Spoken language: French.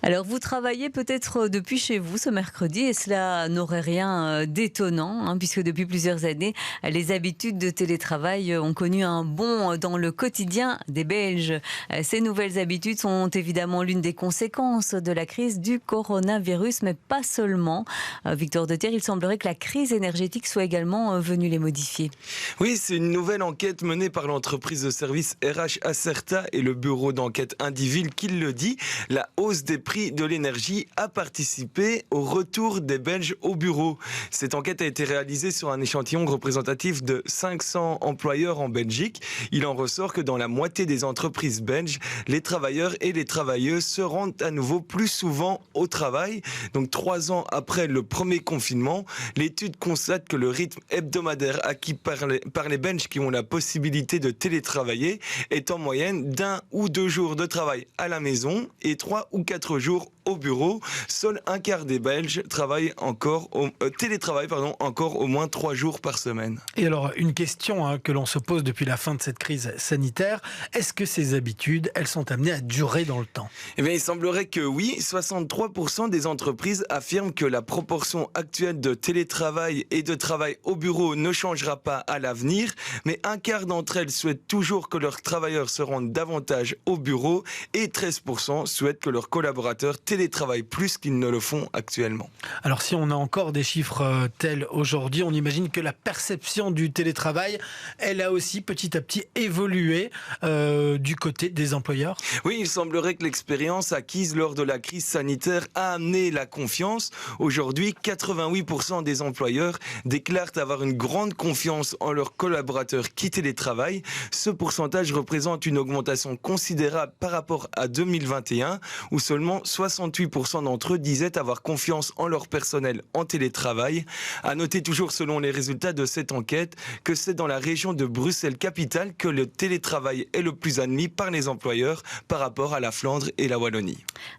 Alors, vous travaillez peut-être depuis chez vous ce mercredi et cela n'aurait rien d'étonnant, hein, puisque depuis plusieurs années, les habitudes de télétravail ont connu un bond dans le quotidien des Belges. Ces nouvelles habitudes sont évidemment l'une des conséquences de la crise du coronavirus, mais pas seulement. Victor Deterre, il semblerait que la crise énergétique soit également venue les modifier. Oui, c'est une nouvelle enquête menée par l'entreprise de services RH Acerta et le bureau d'enquête Indivil qui le dit. La hausse des prix de l'énergie a participé au retour des Belges au bureau. Cette enquête a été réalisée sur un échantillon représentatif de 500 employeurs en Belgique. Il en ressort que dans la moitié des entreprises belges, les travailleurs et les travailleuses se rendent à nouveau plus souvent au travail. Donc 3 ans après le premier confinement, l'étude constate que le rythme hebdomadaire acquis par les Belges qui ont la possibilité de télétravailler est en moyenne d'1 ou 2 jours de travail à la maison et 3 ou 4 jours au bureau. Seul un quart des Belges télétravaillent encore au moins 3 jours par semaine. Et alors, une question que l'on se pose depuis la fin de cette crise sanitaire, est-ce que ces habitudes, elles sont amenées à durer dans le temps ? Eh bien, il semblerait que oui, 63% des entreprises affirment que la proportion actuelle de télétravail et de travail au bureau ne changera pas à l'avenir, mais un quart d'entre elles souhaitent toujours que leurs travailleurs se rendent davantage au bureau et 13% souhaitent que leurs collaborateurs télétravaillent plus qu'ils ne le font actuellement. Alors, si on a encore des chiffres tels aujourd'hui, on imagine que la perception du télétravail, elle a aussi petit à petit évolué du côté des employeurs. Oui, il semblerait que l'expérience acquise lors de la crise sanitaire a amené la confiance. Aujourd'hui, 88% des employeurs déclarent avoir une grande confiance en leurs collaborateurs qui télétravaillent. Ce pourcentage représente une augmentation considérable par rapport à 2021, où seulement 68% d'entre eux disaient avoir confiance en leur personnel en télétravail. À noter toujours selon les résultats de cette enquête que c'est dans la région de Bruxelles-Capitale que le télétravail est le plus admis par les employeurs par rapport à la Flandre et la Wallonie.